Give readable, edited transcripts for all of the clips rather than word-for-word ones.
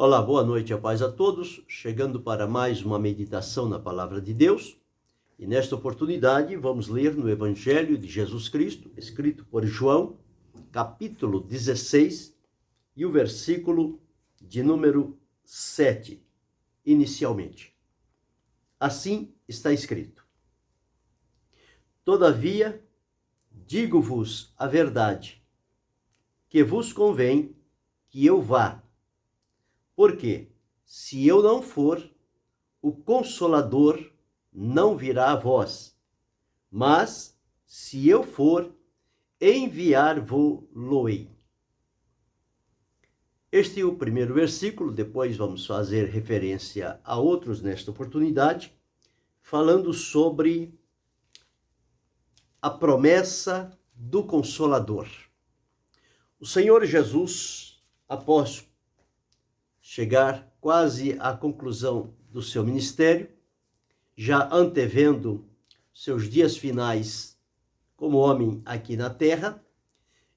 Olá, boa noite, a paz a todos. Chegando para mais uma meditação na Palavra de Deus. E nesta oportunidade vamos ler no Evangelho de Jesus Cristo, escrito por João, capítulo 16 e o versículo de número 7, inicialmente. Assim está escrito: Todavia, digo-vos a verdade, que vos convém que eu vá. Porque, se eu não for, o Consolador não virá a vós. Mas, se eu for, enviar-vos-lo-ei. Este é o primeiro versículo, depois vamos fazer referência a outros nesta oportunidade, falando sobre a promessa do Consolador. O Senhor Jesus, após chegar quase à conclusão do seu ministério, já antevendo seus dias finais como homem aqui na terra,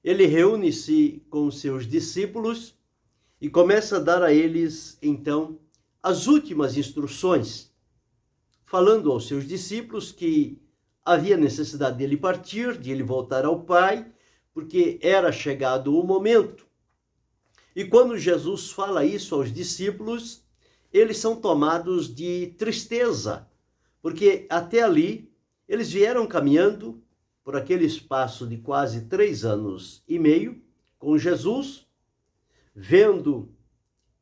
ele reúne-se com seus discípulos e começa a dar a eles, então, as últimas instruções, falando aos seus discípulos que havia necessidade dele partir, de ele voltar ao Pai, porque era chegado o momento. E quando Jesus fala isso aos discípulos, eles são tomados de tristeza, porque até ali eles vieram caminhando por aquele espaço de quase 3 anos e meio com Jesus, vendo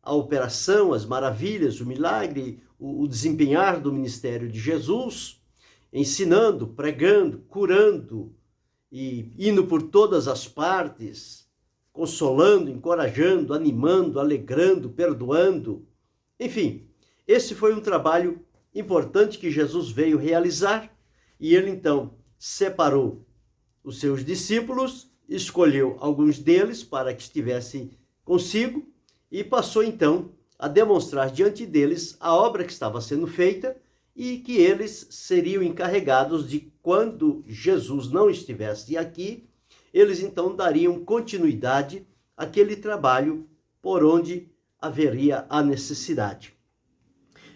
a operação, as maravilhas, o milagre, o desempenhar do ministério de Jesus, ensinando, pregando, curando e indo por todas as partes, consolando, encorajando, animando, alegrando, perdoando. Enfim, esse foi um trabalho importante que Jesus veio realizar e ele então separou os seus discípulos, escolheu alguns deles para que estivessem consigo e passou então a demonstrar diante deles a obra que estava sendo feita e que eles seriam encarregados de, quando Jesus não estivesse aqui, eles então dariam continuidade àquele trabalho por onde haveria a necessidade.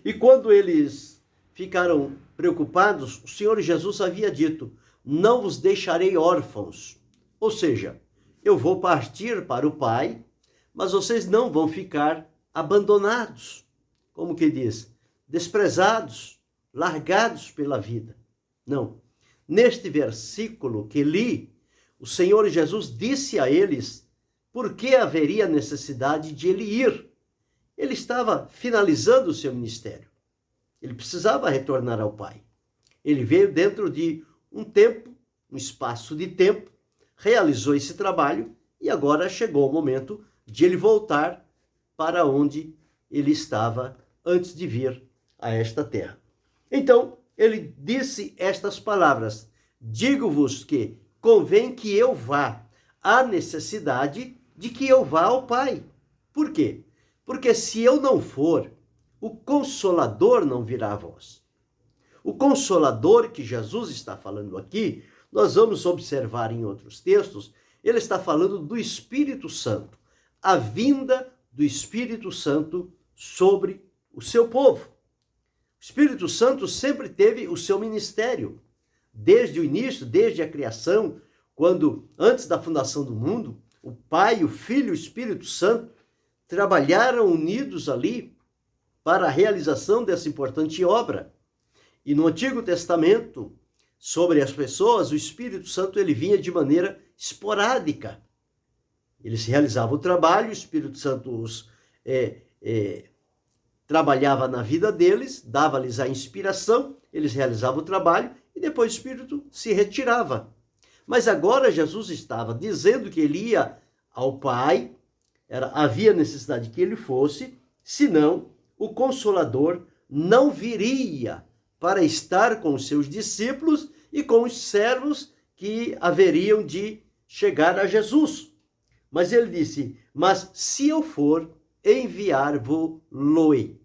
E quando eles ficaram preocupados, o Senhor Jesus havia dito: não vos deixarei órfãos. Ou seja, eu vou partir para o Pai, mas vocês não vão ficar abandonados, como que diz, desprezados, largados pela vida. Não. Neste versículo que li, o Senhor Jesus disse a eles por que haveria necessidade de ele ir. Ele estava finalizando o seu ministério. Ele precisava retornar ao Pai. Ele veio dentro de um tempo, um espaço de tempo, realizou esse trabalho e agora chegou o momento de ele voltar para onde ele estava antes de vir a esta terra. Então, ele disse estas palavras: digo-vos que convém que eu vá. Há necessidade de que eu vá ao Pai. Por quê? Porque se eu não for, o Consolador não virá a vós. O Consolador que Jesus está falando aqui, nós vamos observar em outros textos, ele está falando do Espírito Santo, a vinda do Espírito Santo sobre o seu povo. O Espírito Santo sempre teve o seu ministério. Desde o início, desde a criação, quando, antes da fundação do mundo, o Pai, o Filho e o Espírito Santo trabalharam unidos ali para a realização dessa importante obra. E no Antigo Testamento, sobre as pessoas, o Espírito Santo ele vinha de maneira esporádica. Eles realizavam o trabalho, o Espírito Santo os trabalhava na vida deles, dava-lhes a inspiração, eles realizavam o trabalho, e depois o Espírito se retirava. Mas agora Jesus estava dizendo que ele ia ao Pai, havia necessidade que ele fosse, senão o Consolador não viria para estar com os seus discípulos e com os servos que haveriam de chegar a Jesus. Mas ele disse: mas se eu for, enviar-vos-lo-ei.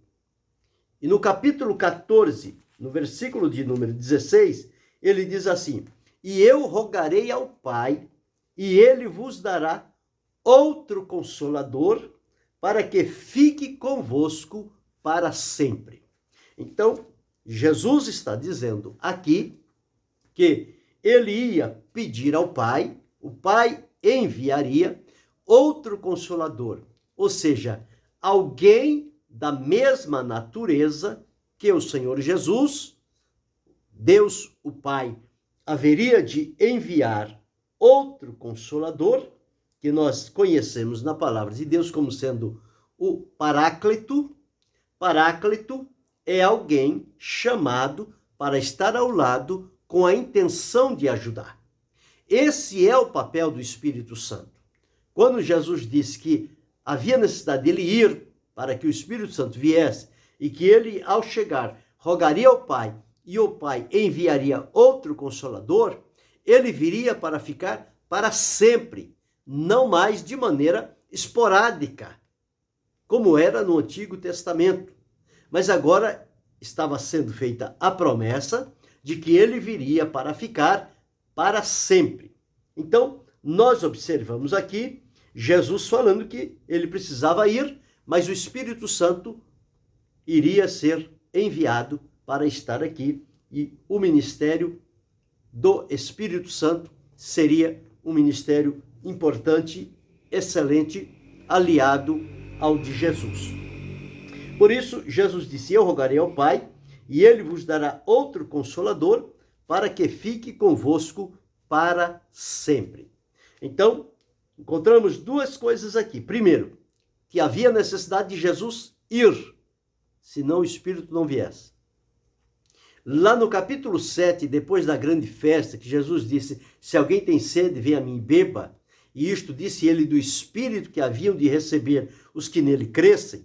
E no capítulo 14, no versículo de número 16, ele diz assim: e eu rogarei ao Pai, e ele vos dará outro Consolador, para que fique convosco para sempre. Então, Jesus está dizendo aqui que ele ia pedir ao Pai, o Pai enviaria outro consolador, ou seja, alguém da mesma natureza que o Senhor Jesus, Deus, o Pai, haveria de enviar outro consolador, que nós conhecemos na palavra de Deus como sendo o Paráclito. Paráclito é alguém chamado para estar ao lado com a intenção de ajudar. Esse é o papel do Espírito Santo. Quando Jesus disse que havia necessidade dele ir para que o Espírito Santo viesse e que ele, ao chegar, rogaria ao Pai e o Pai enviaria outro Consolador, ele viria para ficar para sempre, não mais de maneira esporádica, como era no Antigo Testamento. Mas agora estava sendo feita a promessa de que ele viria para ficar para sempre. Então, nós observamos aqui Jesus falando que ele precisava ir, mas o Espírito Santo iria ser enviado para estar aqui e o ministério do Espírito Santo seria um ministério importante, excelente, aliado ao de Jesus. Por isso, Jesus disse: eu rogarei ao Pai, e ele vos dará outro Consolador, para que fique convosco para sempre. Então, encontramos duas coisas aqui. Primeiro, que havia necessidade de Jesus ir, senão o Espírito não viesse. Lá no capítulo 7, depois da grande festa, que Jesus disse: se alguém tem sede, venha a mim e beba. E isto disse ele do Espírito que haviam de receber os que nele crescem,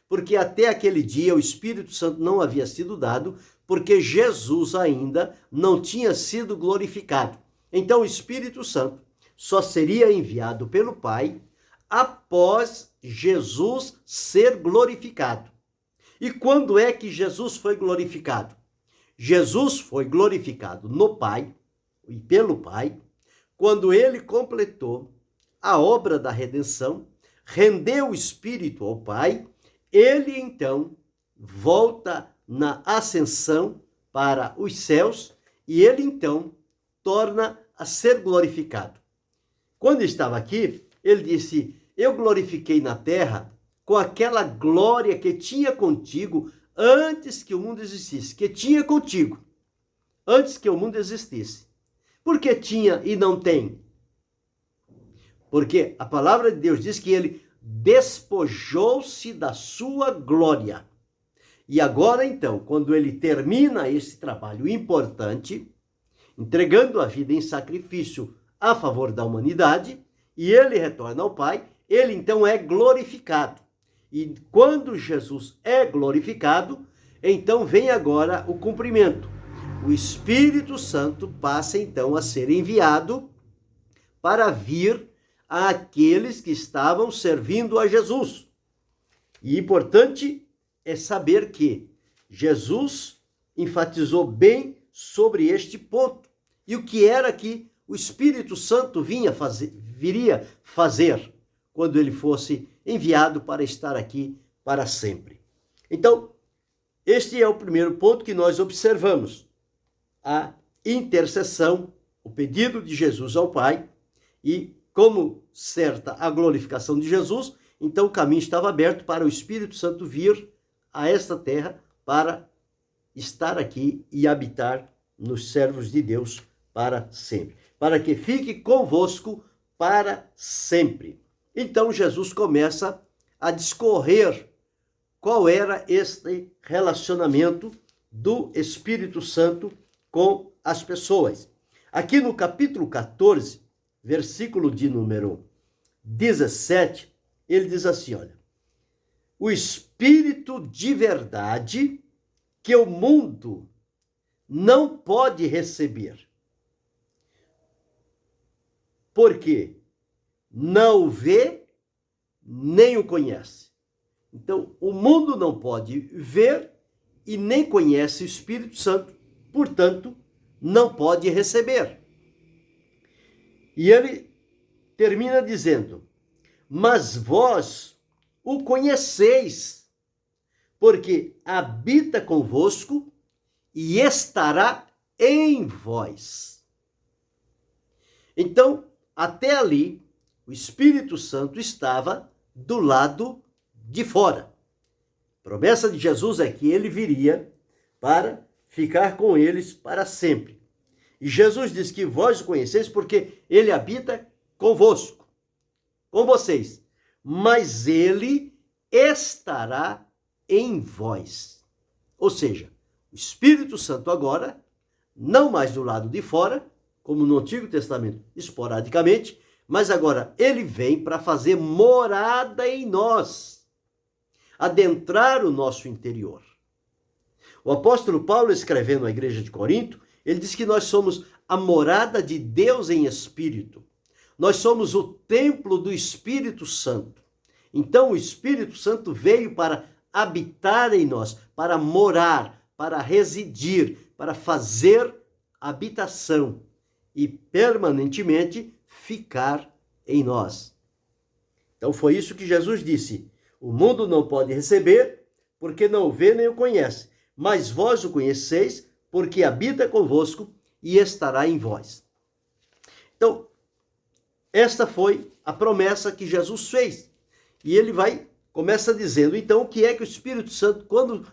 porque até aquele dia o Espírito Santo não havia sido dado, porque Jesus ainda não tinha sido glorificado. Então o Espírito Santo só seria enviado pelo Pai após Jesus ser glorificado. E quando é que Jesus foi glorificado? Jesus foi glorificado no Pai e pelo Pai, quando ele completou a obra da redenção, rendeu o Espírito ao Pai, ele então volta na ascensão para os céus e ele então torna a ser glorificado. Quando estava aqui, ele disse: eu glorifiquei na terra com aquela glória que tinha contigo antes que o mundo existisse, que tinha contigo, antes que o mundo existisse. Por que tinha e não tem? Porque a palavra de Deus diz que ele despojou-se da sua glória. E agora, então, quando ele termina esse trabalho importante, entregando a vida em sacrifício a favor da humanidade, e ele retorna ao Pai, ele então é glorificado. E quando Jesus é glorificado, então vem agora o cumprimento. O Espírito Santo passa então a ser enviado para vir àqueles que estavam servindo a Jesus. E importante é saber que Jesus enfatizou bem sobre este ponto. E o que era que o Espírito Santo viria fazer quando ele fosse enviado para estar aqui para sempre. Então, este é o primeiro ponto que nós observamos. A intercessão, o pedido de Jesus ao Pai, e como certa a glorificação de Jesus, então o caminho estava aberto para o Espírito Santo vir a esta terra para estar aqui e habitar nos servos de Deus para sempre, para que fique convosco para sempre. Então Jesus começa a discorrer qual era este relacionamento do Espírito Santo com as pessoas. Aqui no capítulo 14, versículo de número 17, ele diz assim, olha: o Espírito de verdade que o mundo não pode receber, porque não o vê nem o conhece. Então, o mundo não pode ver e nem conhece o Espírito Santo, portanto, não pode receber. E ele termina dizendo: mas vós o conheceis, porque habita convosco e estará em vós. Então, até ali, o Espírito Santo estava do lado de fora. A promessa de Jesus é que ele viria para ficar com eles para sempre. E Jesus diz que vós o conheceis porque ele habita convosco, com vocês, mas ele estará em vós. Ou seja, o Espírito Santo agora, não mais do lado de fora, como no Antigo Testamento, esporadicamente, mas agora ele vem para fazer morada em nós, adentrar o nosso interior. O apóstolo Paulo, escrevendo à igreja de Corinto, ele diz que nós somos a morada de Deus em espírito. Nós somos o templo do Espírito Santo. Então o Espírito Santo veio para habitar em nós, para morar, para residir, para fazer habitação e permanentemente ficar em nós. Então foi isso que Jesus disse: o mundo não pode receber porque não o vê nem o conhece, mas vós o conheceis porque habita convosco e estará em vós. Então, esta foi a promessa que Jesus fez. E ele começa dizendo, então, o que é que o Espírito Santo, quando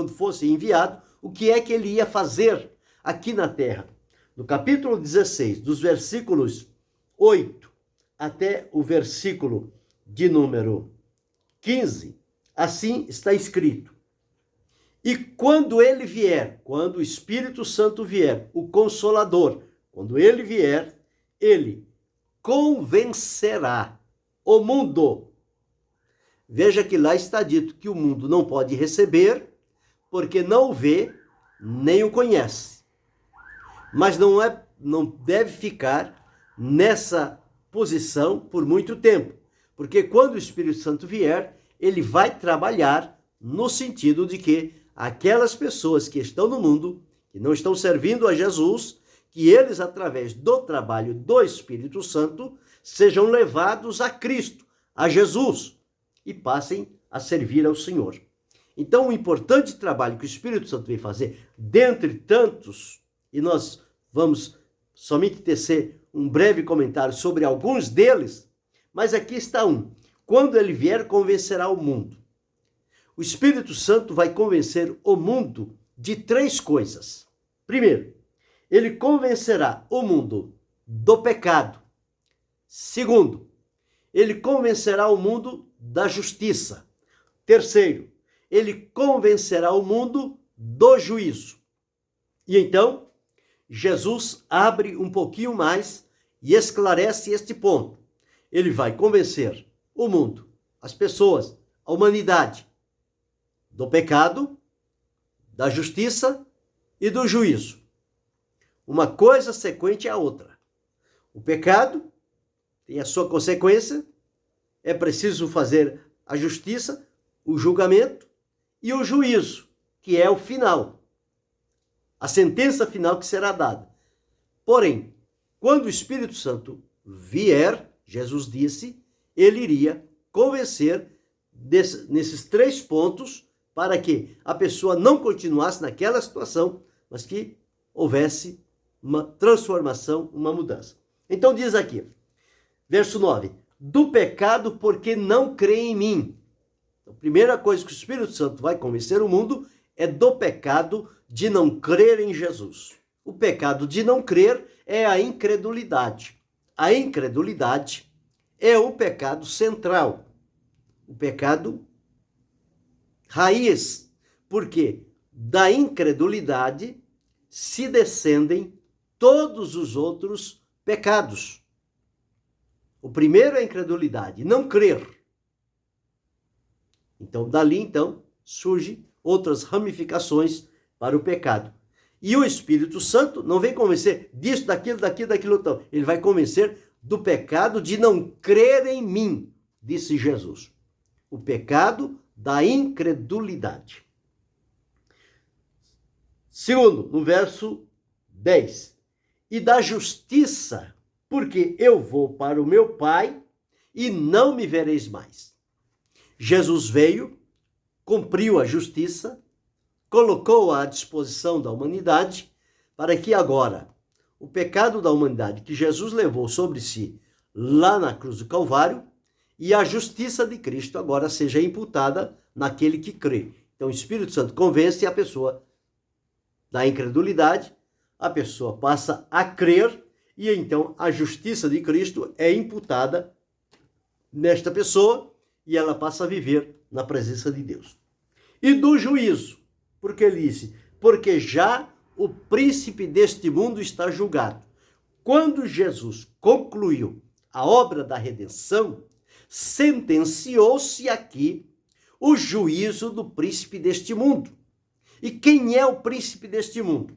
fosse enviado, o que é que ele ia fazer aqui na terra. No capítulo 16, dos versículos 8 até o versículo de número 15, assim está escrito: e quando ele vier, quando o Espírito Santo vier, o Consolador, quando ele vier, ele convencerá o mundo. Veja que lá está dito que o mundo não pode receber, porque não o vê, nem o conhece. Mas não deve ficar nessa posição por muito tempo, porque quando o Espírito Santo vier, ele vai trabalhar no sentido de que aquelas pessoas que estão no mundo, que não estão servindo a Jesus, que eles, através do trabalho do Espírito Santo, sejam levados a Cristo, a Jesus, e passem a servir ao Senhor. Então, o importante trabalho que o Espírito Santo vem fazer, dentre tantos, e nós vamos somente tecer um breve comentário sobre alguns deles, mas aqui está um. Quando ele vier, convencerá o mundo. O Espírito Santo vai convencer o mundo de 3 coisas. Primeiro, ele convencerá o mundo do pecado. Segundo, ele convencerá o mundo da justiça. Terceiro, ele convencerá o mundo do juízo. E então, Jesus abre um pouquinho mais e esclarece este ponto. Ele vai convencer o mundo, as pessoas, a humanidade, do pecado, da justiça e do juízo. Uma coisa sequente à outra. O pecado tem a sua consequência, é preciso fazer a justiça, o julgamento e o juízo, que é o final, a sentença final que será dada. Porém, quando o Espírito Santo vier, Jesus disse, ele iria convencer nesses 3 pontos para que a pessoa não continuasse naquela situação, mas que houvesse uma transformação, uma mudança. Então diz aqui, verso 9, do pecado porque não crê em mim. A primeira coisa que o Espírito Santo vai convencer o mundo é do pecado de não crer em Jesus. O pecado de não crer é a incredulidade. A incredulidade é o pecado central, o pecado raiz, porque da incredulidade se descendem todos os outros pecados. O primeiro é a incredulidade, não crer. Então, dali, surgem outras ramificações para o pecado. E o Espírito Santo não vem convencer disso, daquilo, então. Ele vai convencer do pecado de não crer em mim, disse Jesus. O pecado da incredulidade. Segundo, no verso 10. E da justiça, porque eu vou para o meu Pai e não me vereis mais. Jesus veio, cumpriu a justiça, colocou-a à disposição da humanidade, para que agora o pecado da humanidade que Jesus levou sobre si lá na cruz do Calvário e a justiça de Cristo agora seja imputada naquele que crê. Então o Espírito Santo convence a pessoa da incredulidade, a pessoa passa a crer e então a justiça de Cristo é imputada nesta pessoa e ela passa a viver na presença de Deus. E do juízo, porque ele disse, porque já o príncipe deste mundo está julgado. Quando Jesus concluiu a obra da redenção, sentenciou-se aqui o juízo do príncipe deste mundo. E quem é o príncipe deste mundo?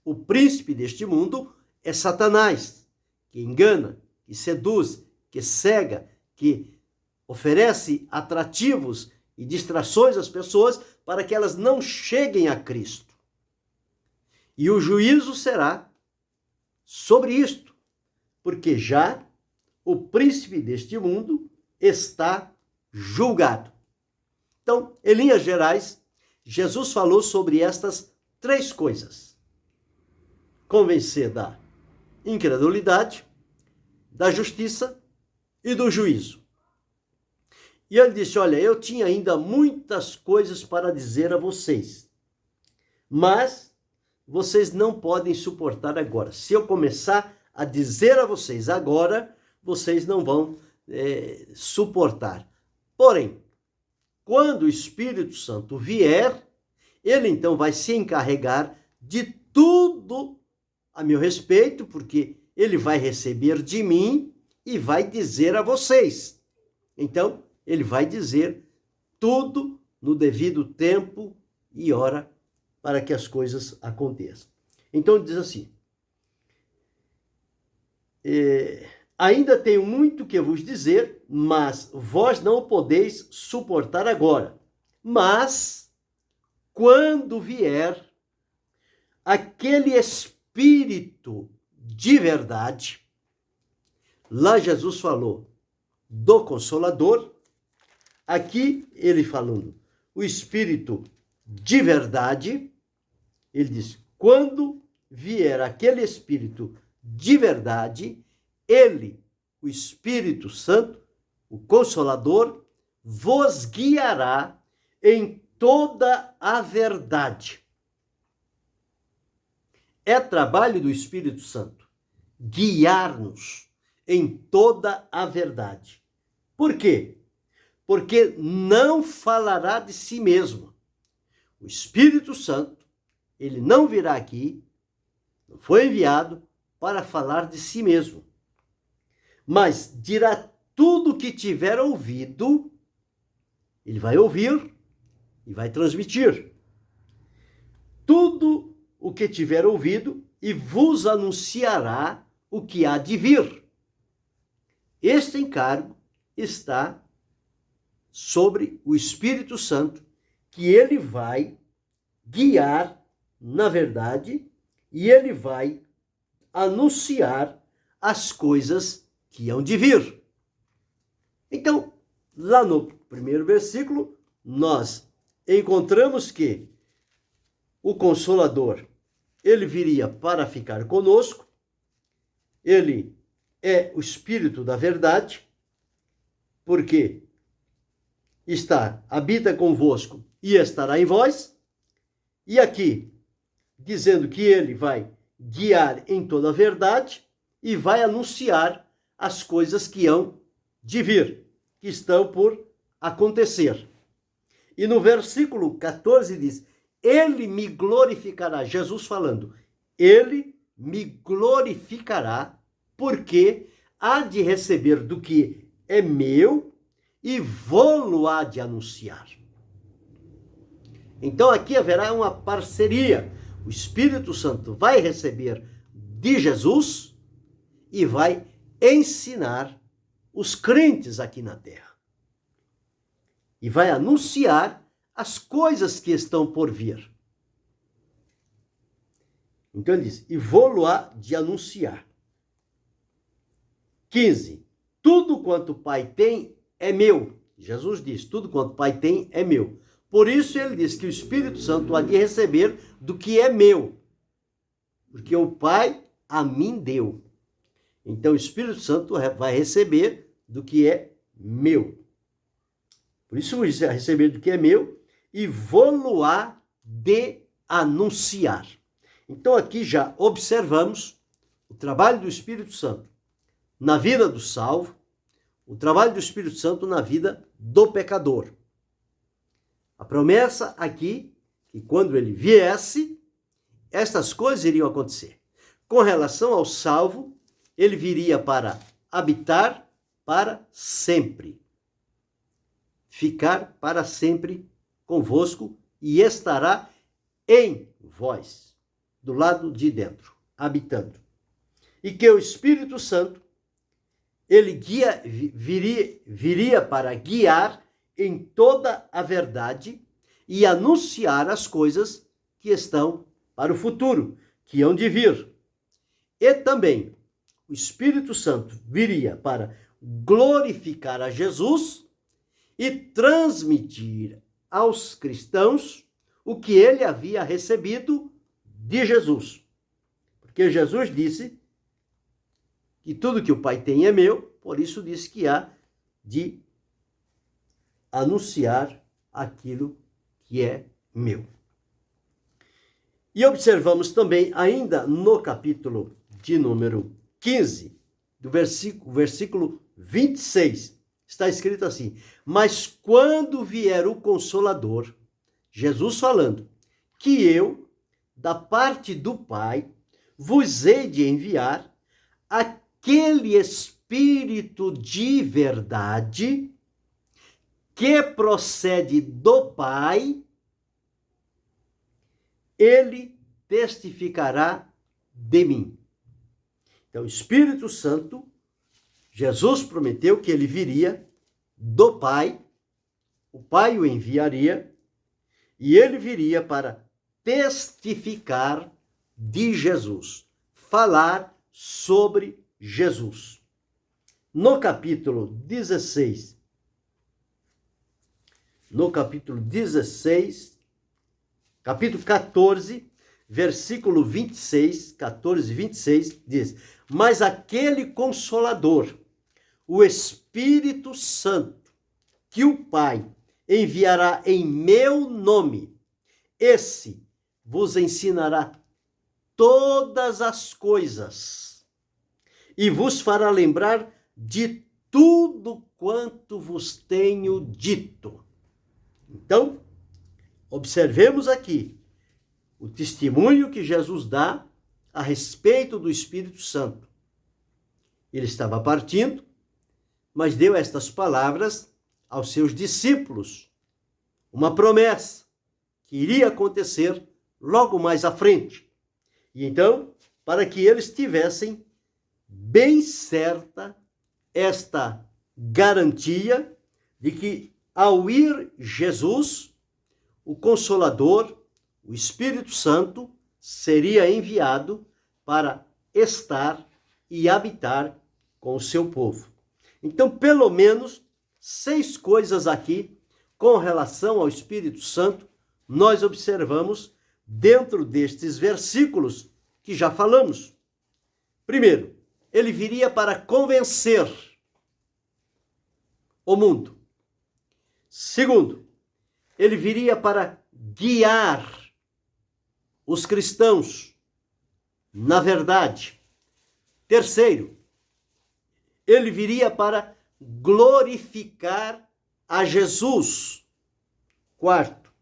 O príncipe deste mundo é Satanás, que engana, que seduz, que cega, que oferece atrativos e distrações às pessoas para que elas não cheguem a Cristo. E o juízo será sobre isto, porque já o príncipe deste mundo está julgado. Então, em linhas gerais, Jesus falou sobre estas três coisas: convencer da incredulidade, da justiça e do juízo. E ele disse, olha, eu tinha ainda muitas coisas para dizer a vocês, mas vocês não podem suportar agora. Se eu começar a dizer a vocês agora, vocês não vão suportar. Porém, quando o Espírito Santo vier, ele então vai se encarregar de tudo a meu respeito, porque ele vai receber de mim e vai dizer a vocês. Então, ele vai dizer tudo no devido tempo e hora para que as coisas aconteçam. Então, ele diz assim, ainda tenho muito que vos dizer, mas vós não o podeis suportar agora. Mas, quando vier aquele Espírito de verdade, lá Jesus falou do Consolador, aqui ele falando o Espírito de verdade, ele diz, quando vier aquele Espírito de verdade, ele, o Espírito Santo, o Consolador, vos guiará em toda a verdade. É trabalho do Espírito Santo guiar-nos em toda a verdade. Por quê? Porque não falará de si mesmo. O Espírito Santo, ele não virá aqui, não foi enviado para falar de si mesmo, mas dirá tudo o que tiver ouvido, ele vai ouvir e vai transmitir. Tudo o que tiver ouvido e vos anunciará o que há de vir. Este encargo está sobre o Espírito Santo, que ele vai guiar na verdade e ele vai anunciar as coisas que hão de vir. Então, lá no primeiro versículo, nós encontramos que o Consolador, ele viria para ficar conosco, ele é o Espírito da verdade, porque habita convosco e estará em vós, e aqui, dizendo que ele vai guiar em toda a verdade e vai anunciar as coisas que hão de vir, que estão por acontecer. E no versículo 14 diz, ele me glorificará, Jesus falando, ele me glorificará, porque há de receber do que é meu e vou-lo há de anunciar. Então aqui haverá uma parceria. O Espírito Santo vai receber de Jesus e vai ensinar os crentes aqui na terra. E vai anunciar as coisas que estão por vir. Então ele diz, e vou-lo há de anunciar. 15. Tudo quanto o Pai tem é meu. Jesus diz, tudo quanto o Pai tem é meu. Por isso ele diz que o Espírito Santo há de receber do que é meu, porque o Pai a mim deu. Então o Espírito Santo vai receber do que é meu. Por isso vai receber do que é meu e vou-lo-á de anunciar. Então aqui já observamos o trabalho do Espírito Santo na vida do salvo, o trabalho do Espírito Santo na vida do pecador. A promessa aqui, que quando ele viesse, estas coisas iriam acontecer. Com relação ao salvo, ele viria para habitar para sempre. Ficar para sempre convosco e estará em vós, do lado de dentro, habitando. E que o Espírito Santo, ele viria para guiar em toda a verdade e anunciar as coisas que estão para o futuro, que hão de vir. E também o Espírito Santo viria para glorificar a Jesus e transmitir aos cristãos o que ele havia recebido de Jesus. Porque Jesus disse que tudo que o Pai tem é meu, por isso disse que há de anunciar aquilo que é meu. E observamos também, ainda no capítulo de número 15, do versículo 26, está escrito assim: mas quando vier o Consolador, Jesus falando, que eu, da parte do Pai, vos hei de enviar aquele Espírito de verdade que procede do Pai, ele testificará de mim. Então, o Espírito Santo, Jesus prometeu que ele viria do Pai, o Pai o enviaria, e ele viria para testificar de Jesus, falar sobre Jesus. No capítulo 16, capítulo 14, versículo 26, 14 e 26, diz: mas aquele Consolador, o Espírito Santo, que o Pai enviará em meu nome, esse vos ensinará todas as coisas e vos fará lembrar de tudo quanto vos tenho dito. Então, observemos aqui o testemunho que Jesus dá a respeito do Espírito Santo. Ele estava partindo, mas deu estas palavras aos seus discípulos, uma promessa que iria acontecer logo mais à frente. E então, para que eles tivessem bem certa esta garantia de que, ao ir Jesus, o Consolador, o Espírito Santo, seria enviado para estar e habitar com o seu povo. Então, pelo menos 6 coisas aqui com relação ao Espírito Santo nós observamos dentro destes versículos que já falamos. Primeiro, ele viria para convencer o mundo. Segundo, ele viria para guiar os cristãos na verdade. Terceiro, ele viria para glorificar a Jesus. Quarto,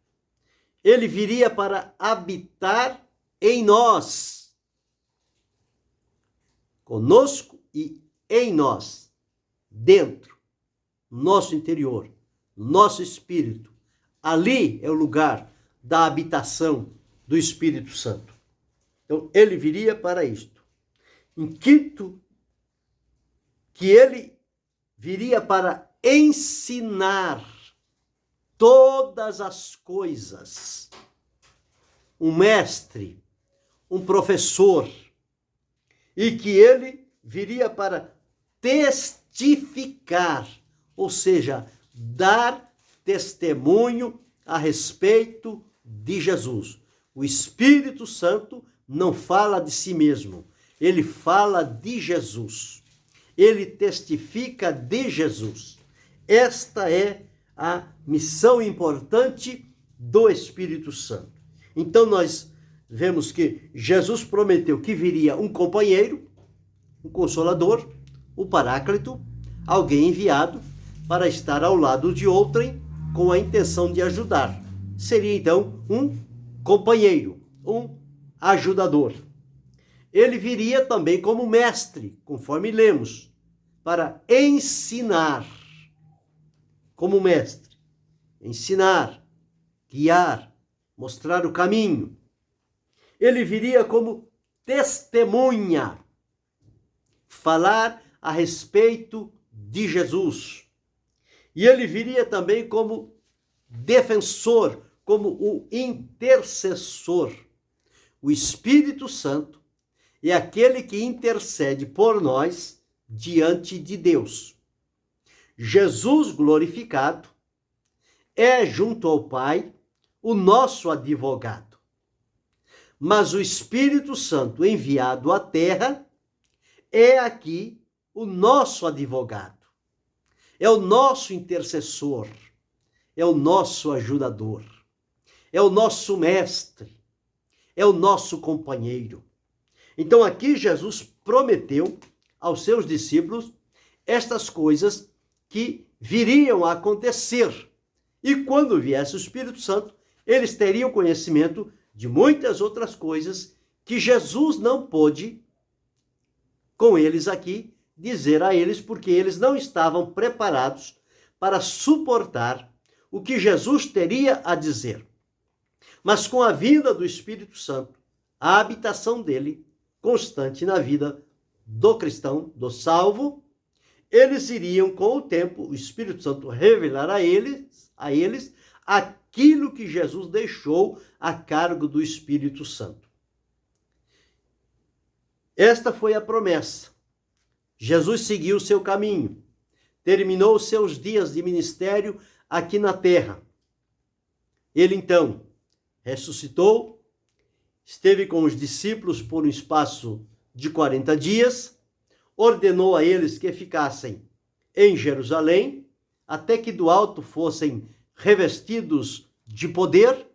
ele viria para habitar em nós, conosco e em nós, dentro, nosso interior, nosso espírito. Ali é o lugar da habitação do Espírito Santo. Então, ele viria para isto. Em quinto, que ele viria para ensinar todas as coisas. Um mestre, um professor, e que ele viria para testificar, ou seja, dar testemunho a respeito de Jesus. O Espírito Santo não fala de si mesmo, ele fala de Jesus. Ele testifica de Jesus. Esta é a missão importante do Espírito Santo. Então nós vemos que Jesus prometeu que viria um companheiro, um consolador, o Paráclito, alguém enviado para estar ao lado de outrem com a intenção de ajudar. Seria então um companheiro, um ajudador. Ele viria também como mestre, conforme lemos, para ensinar, como mestre, ensinar, guiar, mostrar o caminho. Ele viria como testemunha, falar a respeito de Jesus. E ele viria também como defensor, como o intercessor. O Espírito Santo é aquele que intercede por nós diante de Deus. Jesus glorificado é, junto ao Pai, o nosso advogado. Mas o Espírito Santo enviado à terra é aqui o nosso advogado, é o nosso intercessor, é o nosso ajudador, é o nosso mestre, é o nosso companheiro. Então aqui Jesus prometeu aos seus discípulos estas coisas que viriam a acontecer. E quando viesse o Espírito Santo, eles teriam conhecimento de muitas outras coisas que Jesus não pôde, com eles aqui, dizer a eles, porque eles não estavam preparados para suportar o que Jesus teria a dizer. Mas com a vinda do Espírito Santo, a habitação dele, constante na vida do cristão, do salvo, eles iriam, com o tempo, o Espírito Santo revelar a eles aquilo que Jesus deixou a cargo do Espírito Santo. Esta foi a promessa. Jesus seguiu o seu caminho, terminou os seus dias de ministério aqui na terra. Ele então ressuscitou, esteve com os discípulos por um espaço de 40 dias, ordenou a eles que ficassem em Jerusalém, até que do alto fossem revestidos de poder.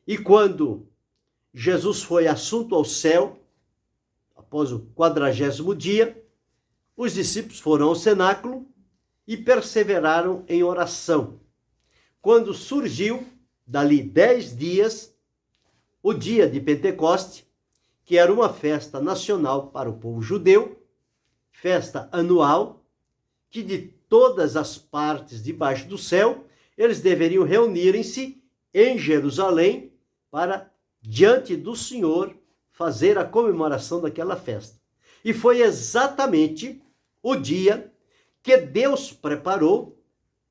E quando Jesus foi assunto ao céu, após o 40º dia, os discípulos foram ao cenáculo e perseveraram em oração. Quando surgiu, dali 10 dias, o dia de Pentecoste, que era uma festa nacional para o povo judeu, festa anual, que de todas as partes debaixo do céu, eles deveriam reunirem-se em Jerusalém para, diante do Senhor, fazer a comemoração daquela festa. E foi exatamente o dia que Deus preparou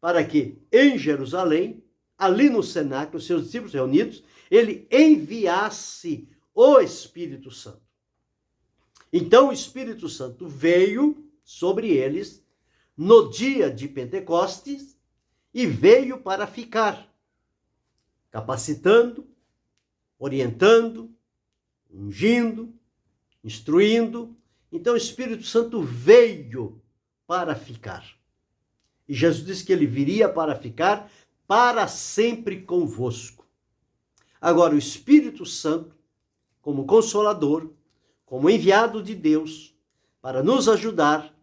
para que, em Jerusalém, ali no cenáculo, seus discípulos reunidos, ele enviasse o Espírito Santo. Então o Espírito Santo veio sobre eles no dia de Pentecostes e veio para ficar, capacitando, orientando, ungindo, instruindo. Então o Espírito Santo veio para ficar. E Jesus disse que ele viria para ficar para sempre convosco. Agora, o Espírito Santo, como consolador, como enviado de Deus, para nos ajudar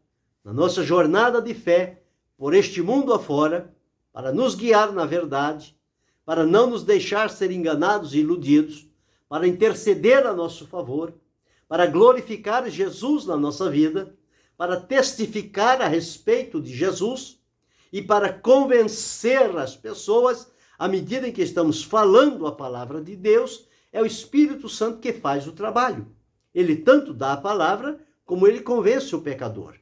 na nossa jornada de fé por este mundo afora, para nos guiar na verdade, para não nos deixar ser enganados e iludidos, para interceder a nosso favor, para glorificar Jesus na nossa vida, para testificar a respeito de Jesus e para convencer as pessoas, à medida em que estamos falando a palavra de Deus, é o Espírito Santo que faz o trabalho. Ele tanto dá a palavra, como ele convence o pecador.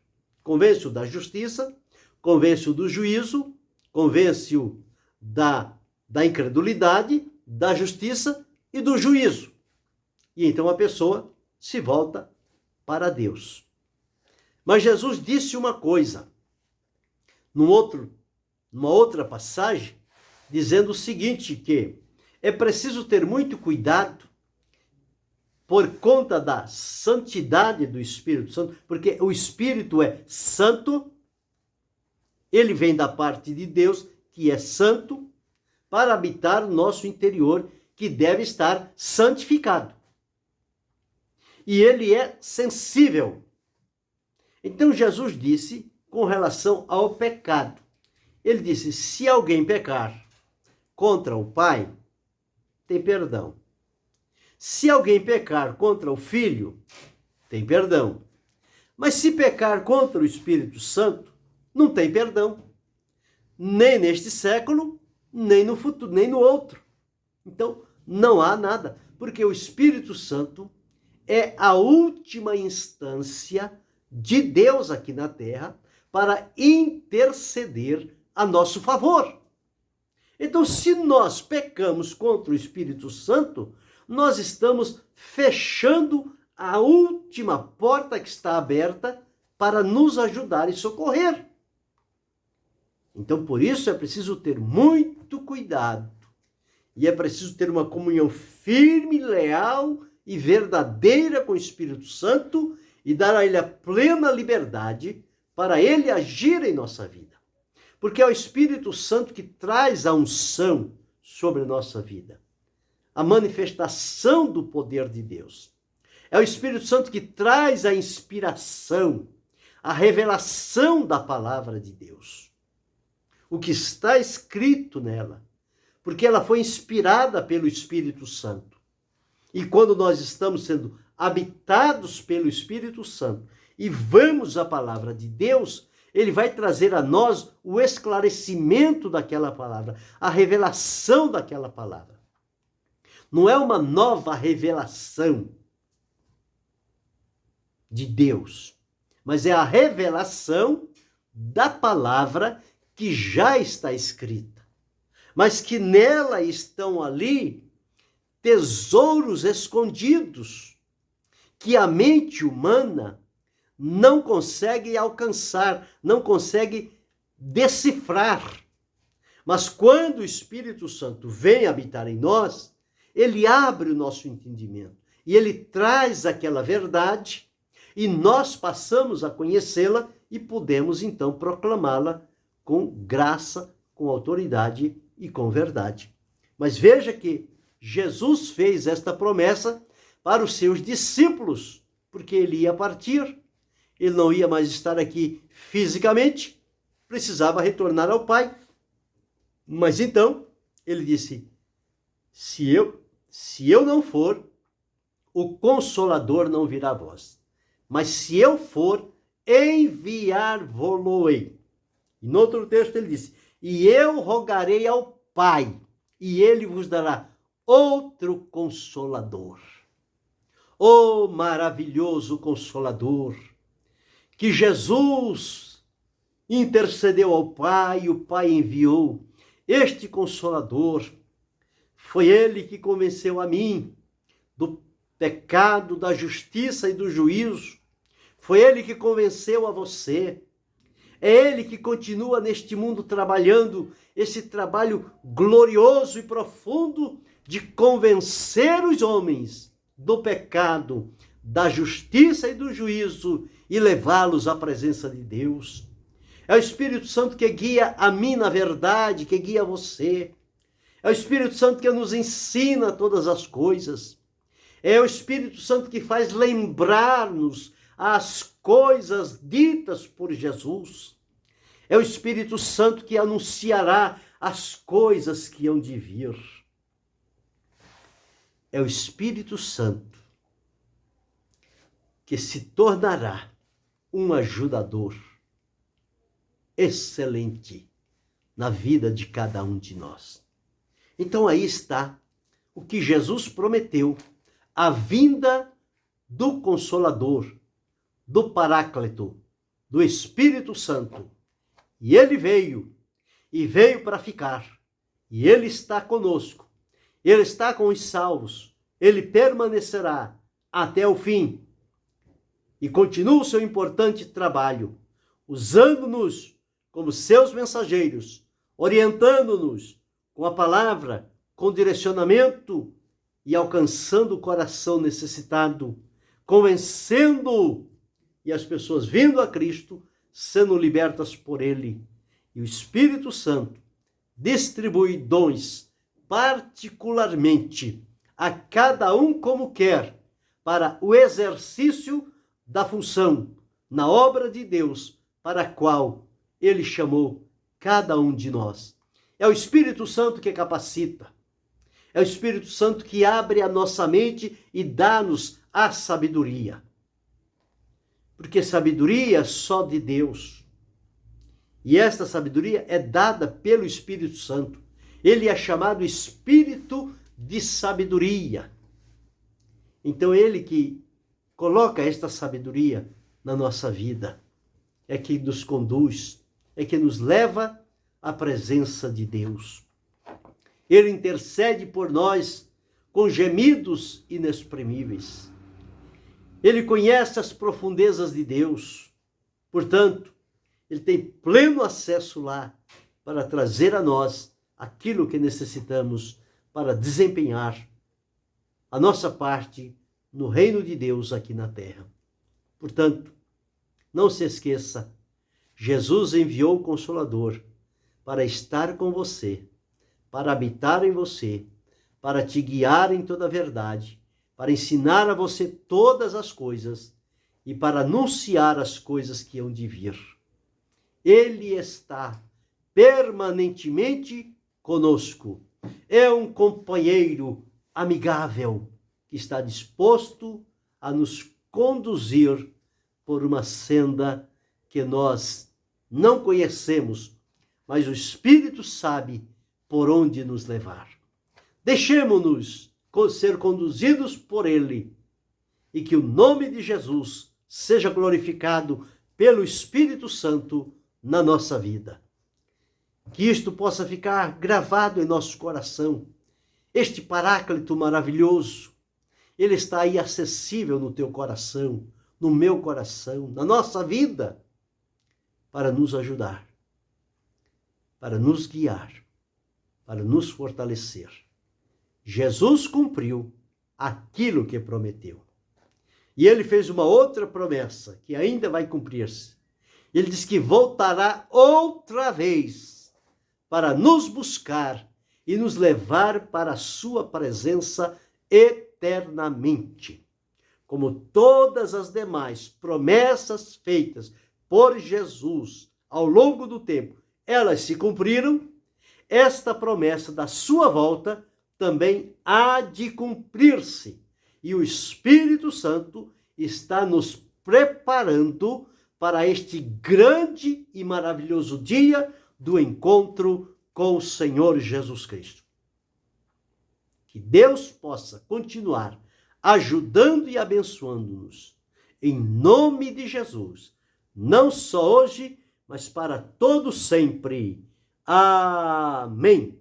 Convence-o da justiça, convence-o do juízo, convence-o da incredulidade, da justiça e do juízo. E então a pessoa se volta para Deus. Mas Jesus disse uma coisa, num numa outra passagem, dizendo o seguinte, que é preciso ter muito cuidado por conta da santidade do Espírito Santo, porque o Espírito é santo, ele vem da parte de Deus, que é santo, para habitar o nosso interior, que deve estar santificado. E ele é sensível. Então Jesus disse com relação ao pecado. Ele disse, se alguém pecar contra o Pai, tem perdão. Se alguém pecar contra o Filho, tem perdão. Mas se pecar contra o Espírito Santo, não tem perdão. Nem neste século, nem no futuro, nem no outro. Então, não há nada, porque o Espírito Santo é a última instância de Deus aqui na terra para interceder a nosso favor. Então, se nós pecamos contra o Espírito Santo, nós estamos fechando a última porta que está aberta para nos ajudar e socorrer. Então, por isso é preciso ter muito cuidado. E é preciso ter uma comunhão firme, leal e verdadeira com o Espírito Santo e dar a ele a plena liberdade para ele agir em nossa vida. Porque é o Espírito Santo que traz a unção sobre a nossa vida, a manifestação do poder de Deus. É o Espírito Santo que traz a inspiração, a revelação da palavra de Deus. O que está escrito nela, porque ela foi inspirada pelo Espírito Santo. E quando nós estamos sendo habitados pelo Espírito Santo e vamos à palavra de Deus, ele vai trazer a nós o esclarecimento daquela palavra, a revelação daquela palavra. Não é uma nova revelação de Deus, mas é a revelação da palavra que já está escrita, mas que nela estão ali tesouros escondidos que a mente humana não consegue alcançar, não consegue decifrar. Mas quando o Espírito Santo vem habitar em nós, ele abre o nosso entendimento e ele traz aquela verdade e nós passamos a conhecê-la e podemos então proclamá-la com graça, com autoridade e com verdade. Mas veja que Jesus fez esta promessa para os seus discípulos, porque ele ia partir, ele não ia mais estar aqui fisicamente, precisava retornar ao Pai. Mas então, ele disse, se eu não for, o Consolador não virá a vós. Mas se eu for, enviar-vos-ei. E no outro texto ele disse, e eu rogarei ao Pai, e ele vos dará outro Consolador. Oh, maravilhoso Consolador, que Jesus intercedeu ao Pai, e o Pai enviou este Consolador. Foi ele que convenceu a mim do pecado, da justiça e do juízo. Foi ele que convenceu a você. É ele que continua neste mundo trabalhando esse trabalho glorioso e profundo de convencer os homens do pecado, da justiça e do juízo e levá-los à presença de Deus. É o Espírito Santo que guia a mim na verdade, que guia você. É o Espírito Santo que nos ensina todas as coisas. É o Espírito Santo que faz lembrar-nos as coisas ditas por Jesus. É o Espírito Santo que anunciará as coisas que hão de vir. É o Espírito Santo que se tornará um ajudador excelente na vida de cada um de nós. Então aí está o que Jesus prometeu, a vinda do Consolador, do Paráclito, do Espírito Santo. E ele veio, e veio para ficar. E ele está conosco. Ele está com os salvos. Ele permanecerá até o fim. E continua o seu importante trabalho, usando-nos como seus mensageiros, orientando-nos com a palavra, com direcionamento e alcançando o coração necessitado, convencendo e as pessoas vindo a Cristo, sendo libertas por Ele. E o Espírito Santo distribui dons particularmente a cada um como quer, para o exercício da função na obra de Deus, para a qual Ele chamou cada um de nós. É o Espírito Santo que capacita. É o Espírito Santo que abre a nossa mente e dá-nos a sabedoria. Porque sabedoria é só de Deus. E esta sabedoria é dada pelo Espírito Santo. Ele é chamado Espírito de sabedoria. Então, ele que coloca esta sabedoria na nossa vida, é que nos conduz, é que nos leva à presença de Deus. Ele intercede por nós com gemidos inexprimíveis. Ele conhece as profundezas de Deus. Portanto, ele tem pleno acesso lá para trazer a nós aquilo que necessitamos para desempenhar a nossa parte no reino de Deus aqui na terra. Portanto, não se esqueça, Jesus enviou o Consolador para estar com você, para habitar em você, para te guiar em toda a verdade, para ensinar a você todas as coisas e para anunciar as coisas que hão de vir. Ele está permanentemente conosco. É um companheiro amigável que está disposto a nos conduzir por uma senda que nós não conhecemos, mas o Espírito sabe por onde nos levar. Deixemo-nos ser conduzidos por Ele e que o nome de Jesus seja glorificado pelo Espírito Santo na nossa vida. Que isto possa ficar gravado em nosso coração. Este Paráclito maravilhoso, ele está aí acessível no teu coração, no meu coração, na nossa vida, para nos ajudar, para nos guiar, para nos fortalecer. Jesus cumpriu aquilo que prometeu. E ele fez uma outra promessa que ainda vai cumprir-se. Ele diz que voltará outra vez para nos buscar e nos levar para a sua presença eternamente. Como todas as demais promessas feitas por Jesus ao longo do tempo, elas se cumpriram, esta promessa da sua volta também há de cumprir-se. E o Espírito Santo está nos preparando para este grande e maravilhoso dia do encontro com o Senhor Jesus Cristo. Que Deus possa continuar ajudando e abençoando-nos, em nome de Jesus, não só hoje, mas para todo sempre. Amém.